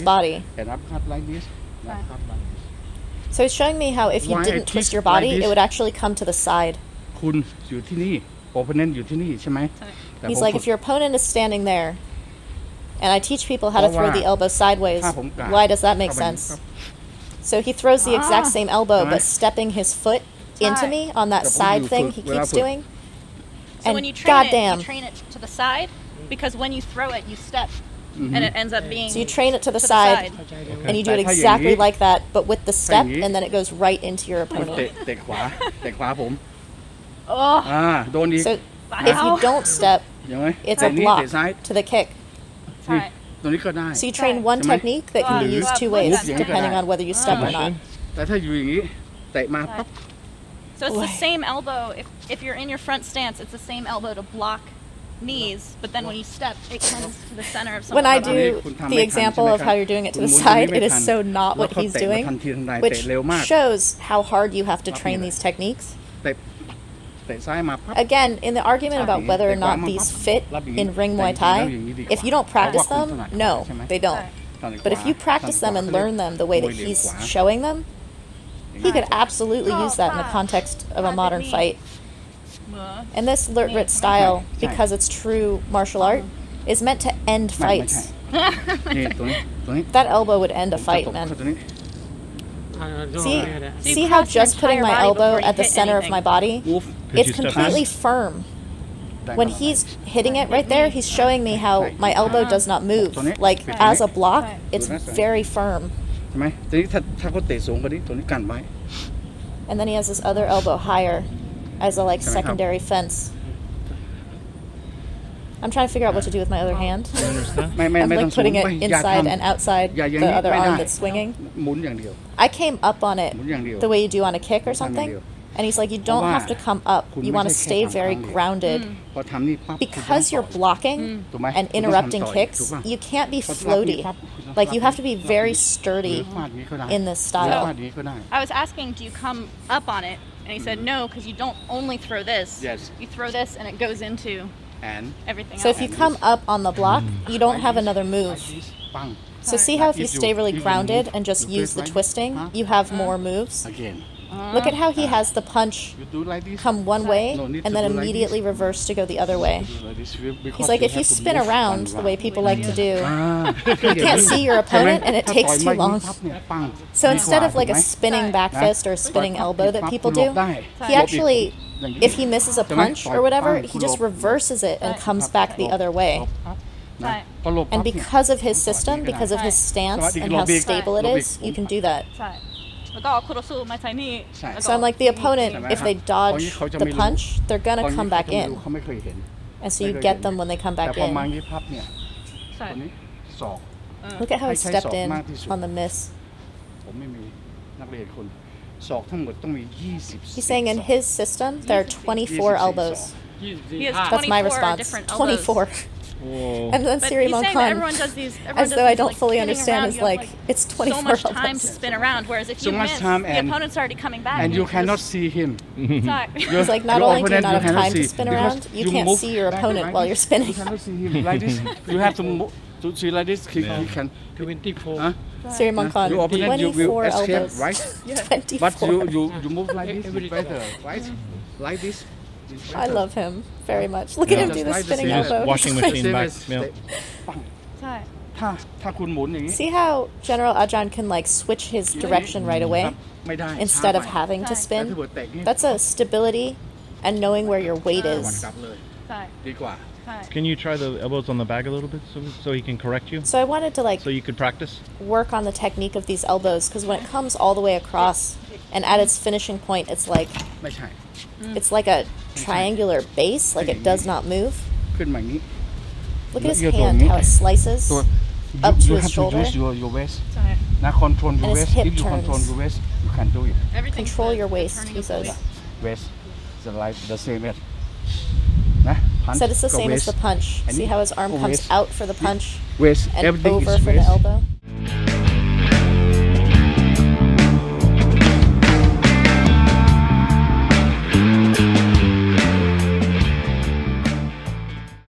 body. and uppercut like this, and uppercut like this. So he's showing me how if you Why I didn't twist twist your body, like this? it would actually come to the side. คุณอยู่ที่นี่ opponent อยู่ที่นี่ใช่ไหมแต่ He's ผม like, ฝึก if your opponent is standing there, and I teach people how to throw the elbow sideways, ถ้าผมกาด why does that make เข้าไป sense? So he throws the exact same elbow, but stepping his foot into me on that But side you thing put- he without keeps put- doing. So And when you train goddamn. it, you train it to the side because when you throw it, you step, and it ends up being. So you train it to the to the side, side. and you do it Like how you exactly eat. like that, but with the step, you eat. and then it goes right into your คุณเตะ opponent. เตะขวาเตะขวาผม Oh, โดนอีก So if you Wow. don't step, ยังไง it's เตะ a นี้ block เตะซ้าย to the kick. นี่ตรงนี้ก็ได้ So you train one Right. technique that can be Right. used two Right. ways, Right. depending on whether you step or not. แต่ถ้าอยู่อย่างนี้เตะมาปั๊บ so it's the Boy. same elbow. If you're in your front stance, it's the same elbow to block knees. But then when you step, it comes to the center of When I someone's body. do the example of how you're doing it to the side, it is so not what he's doing, which shows how hard you have to train these techniques. เตะเตะซ้ายมาปั๊บ Again, in the argument about whether or not these fit in ring Muay Thai, if you don't practice them, no, they don't. But if you practice them and learn them the way that he's showing them, he could absolutely use that in the context of a modern fight. And this Lertrit style, because it's true martial art, is meant to end ไม่ fights. ใช่นี่ตรงนี้ตรงนี้ That elbow would end a fight, ตบ man. เข้าตรงนี้ See, you see how cross your just putting my entire body elbow before you at the hit center of anything. my body, move it's completely firm. When he's hitting it right there, he's showing me how my elbow does not move. Like as a block, it's very firm. ใช่ไหมทีนี้ถ้าเขาเตะสูงกว่านี้ตัวนี้กันไว้ And then he has this other elbow higher as a like secondary fence. I'm trying to figure out what to do with my other hand. ไม่ไม่ I'm ไม่ต้อง like สูง putting it ไม่อย่า inside ทำ and outside อย่าอย่าง the นี้ other ไม่ได้ arm that's swinging. หมุนอย่างเดียว I came up on it หมุนอย่างเดียว the way you do on a kick or something. And he's like, you don't have to come up. You want to stay very grounded. พอทำนี่ปั๊บ Because you're blocking ถูกไหม and interrupting kicks, you can't be floaty. Like you have to be very หรือ sturdy ฟาดนี้ก็ได้ in this หรือ style. ฟาดนี้ก็ได้ I was asking, do you come up on it? And he said no, because you don't only throw this. Yes. You throw this, and it goes into and everything So else. if you come up on the block, you don't have another move. ปัง So see how if you If you- stay really if you grounded move and just your use face the like twisting, this, you have more moves. again Look at how he has the punch you do like this come one way No need and to then do like immediately reverse to go the other way. Do like this, because He's like, if you have to spin move around one the way round. people like to do, อ่า you can't see your opponent and it ถ้า takes ต่อย too มาอย่าง long. นี้ปั๊บเนี่ยปัง So instead of like a ดีกว่า spinning back fist or a spinning elbow that people do, he actually, if he misses a punch or whatever, he just reverses it and comes back the other way. นะพอหลบปั๊บ And เนี่ย because of his system, because of his stance and how stable it is, you can do that. ใช่แล้วก็คุโรซุไม้ไทนี่ ใช่ So I'm like, the opponent, if they dodge the punch, they're ต gonna อนนี้ come เขา back จะไม่รู้ in. เขาไม่เคยเห็น And so you get them when they come แต่ back พอมา in. อย่างนี้พับเนี่ย ใช่ ตัวนี้ศอก Look at how he Hay stepped sọc in mang thì sụp. on the miss. ผมไม่มีนักเรียนคนศอกทั้งหมดต้องมี20 He's saying in his system, there are 24 elbows. He has That's my 24 response. different elbows. 24. And then But Siri he's saying that everyone Moncon, does these. Everyone as does though I these, don't like, fully spinning understand, around. is You have, like, it's 24 so much time to elbows. spin around. Whereas if So you much miss, time the and- opponent's already coming back. and you just- cannot see him Sorry. He's like, not Your only do you opponent not you have cannot time to see spin because around, you can't move see your like opponent this. while you're You spinning. cannot see him like this you have to move to see like this he can 24. huh? Siri Moncon, Your opponent you will 24 escape elbows. right 24. but you move like this it's better right like this it's I better. love him very much. Look at him do the Just spinning like the elbow. washing He's like- machine back. Same as Yeah. ปัง ใช่ ถ้าคุณหมุนอย่างนี้ See how General Ajahn can like switch his direction right away ไม่ได้ instead of ช้าไป having to แต่ถ้า spin? เกิดแตะนี่ That's a stability and knowing where your weight วัน is. กลับเลย ใช่ ดีกว่า ใช่ Can you try the elbows on the bag a little bit so he can correct you? So I wanted to like So you could practice? work on the technique of these elbows because when it comes all the way across and at its finishing point, it'sไม่ใช่ like a triangular base, like it does not move. ขึ้นมาอย่างนี้ Look at his You're hand, doing how it. it slices So up you to his have to shoulder. use your waist ใช่ นะ control your And his waist hip if you control turns. your waist you can do it Everything's Control the- your the waist, turning he of the says. waist. waist the like the same as นะ punch Said it's the go same as waist the punch. And See how his arm go comes waist. out for the punch waist and everything over is for the waist elbow?